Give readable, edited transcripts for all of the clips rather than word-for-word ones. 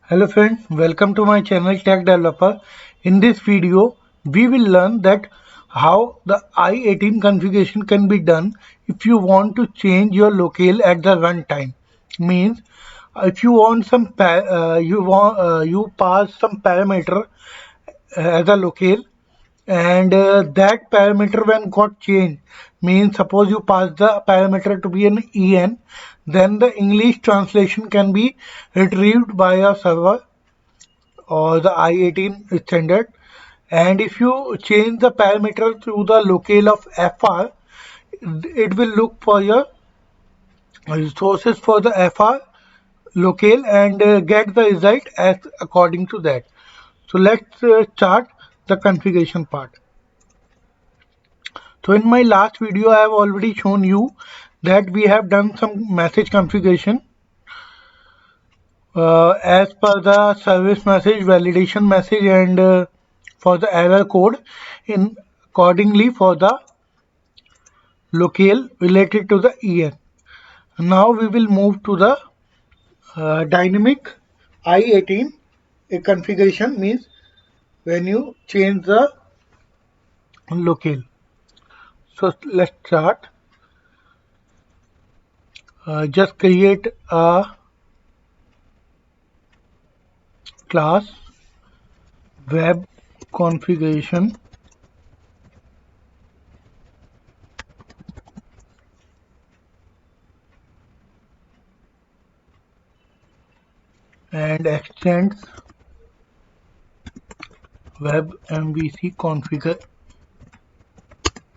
Hello friends, welcome to my channel Tech Developer. In this video, we will learn that how the i18 configuration can be done if you want to change your locale at the runtime. Means if you want you pass some parameter as a locale and that parameter when got changed means suppose you pass the parameter to be an en, then the English translation can be retrieved by a server or the i18 standard. And if you change the parameter to the locale of fr, it will look for your resources for the fr locale and get the result as according to that. So let's start the configuration part. So in my last video I have already shown you that we have done some message configuration as per the service message, validation message, and for the error code in accordingly for the locale related to the en. Now we will move to the dynamic i18 a configuration means when you change the locale. So let's start. Just create a class web configuration and extends web MVC configure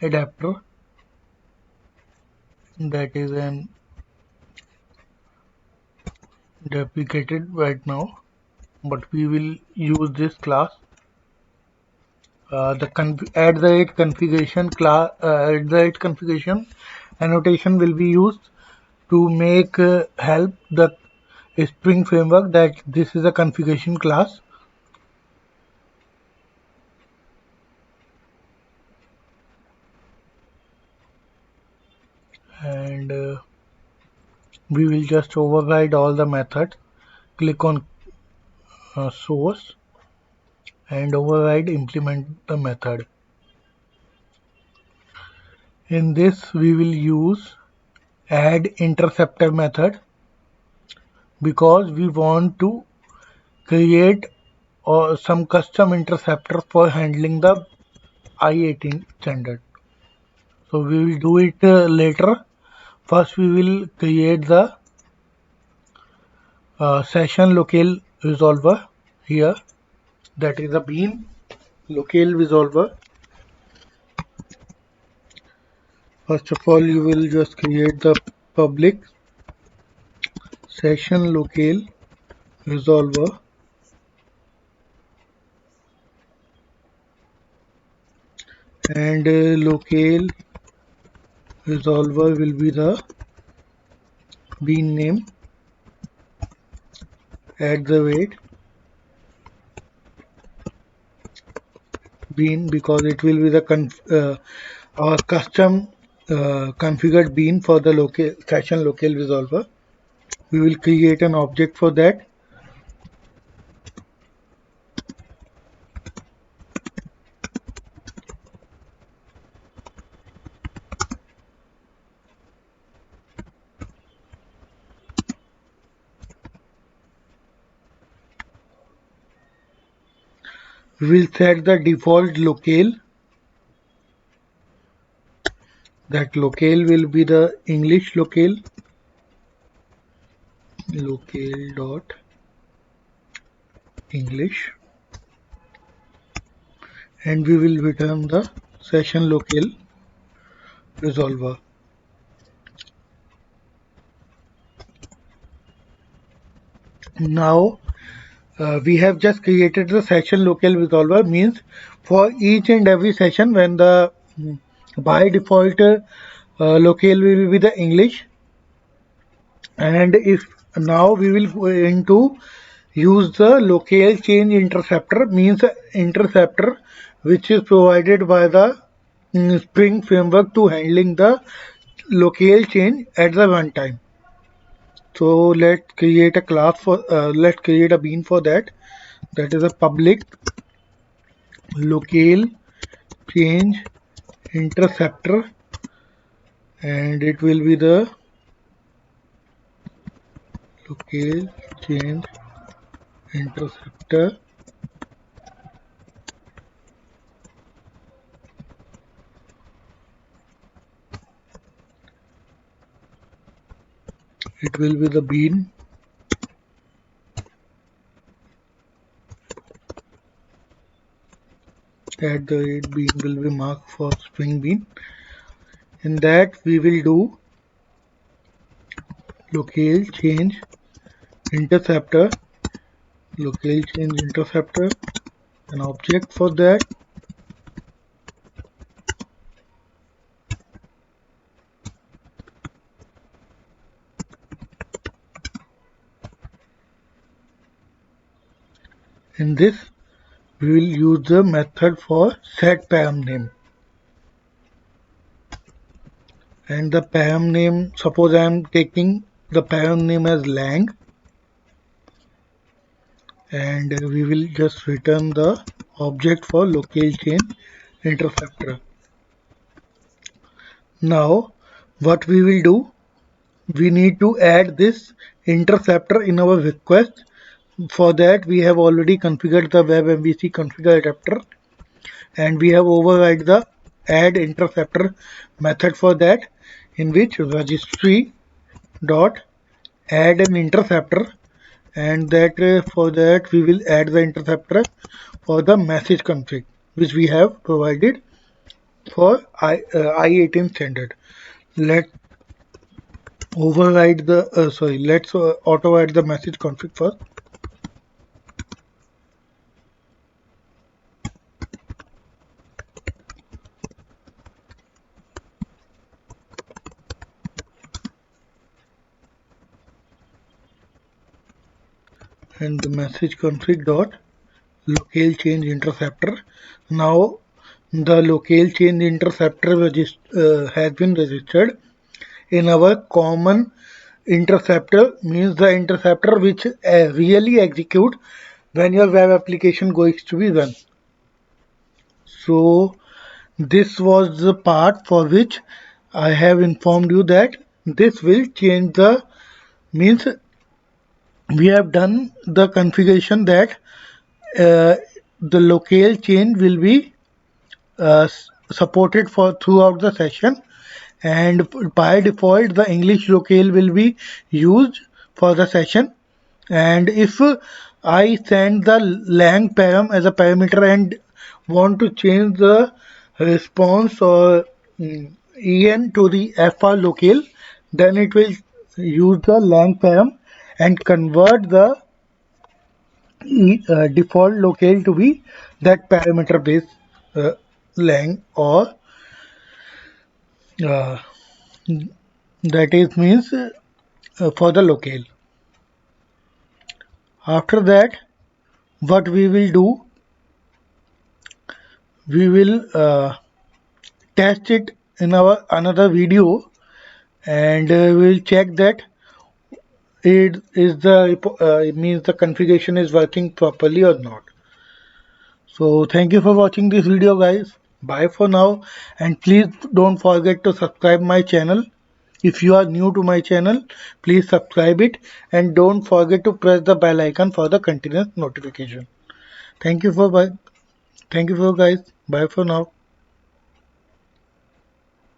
adapter, that is an deprecated right now, but we will use this class. The add the rate configuration class add the rate configuration annotation will be used to make help the Spring framework that this is a configuration class. And we will just override all the methods. Click on source and override implement the method. In this we will use add interceptor method because we want to create some custom interceptor for handling the i18 standard. So we will do it later. First we will create the session locale resolver here, that is a bean locale resolver. First of all you will just create the public session locale resolver and locale resolver will be the bean name @ bean because it will be the our custom configured bean for the session locale resolver. We will create an object for that. We will set the default locale. That locale will be the English locale dot English, and we will return the session locale resolver. Now we have just created the session locale resolver, means for each and every session when the by default locale will be the English, and if now we will going to use the locale change interceptor, means interceptor which is provided by the Spring framework to handling the locale change at the runtime. So let's create a class for let's create a bean for that. That is a public locale change interceptor, and it will be the locale change interceptor. It will be the bean. At the rate bean will be marked for string bean. In that we will do locale change interceptor, locale change interceptor, an object for that. In this we will use the method for set param name, and the param name, suppose I am taking the param name as lang, and we will just return the object for locale change interceptor. Now what we will do, we need to add this interceptor in our request. For that we have already configured the WebMVC configure adapter, and we have override the add interceptor method for that, in which registry dot add an interceptor, and that for that we will add the interceptor for the message config which we have provided for I18 standard. Let's override the let's auto-add the message config first. And the message config dot locale change interceptor. Now the locale change interceptor has been registered in our common interceptor, means the interceptor which really execute when your web application goes to be run. So this was the part for which I have informed you that this will change the, means we have done the configuration that the locale change will be supported for throughout the session, and by default the English locale will be used for the session. And if I send the lang param as a parameter and want to change the response or en to the fr locale, then it will use the lang param and convert the default locale to be that parameter based lang, or uh, that is means for the locale. After that what we will do, we will test it in our another video, and we'll check that it is it means the configuration is working properly or not. So thank you for watching this video guys. Bye for now, and please don't forget to subscribe my channel. If you are new to my channel, please subscribe it, and don't forget to press the bell icon for the continuous notification. Thank you for guys. Bye for now.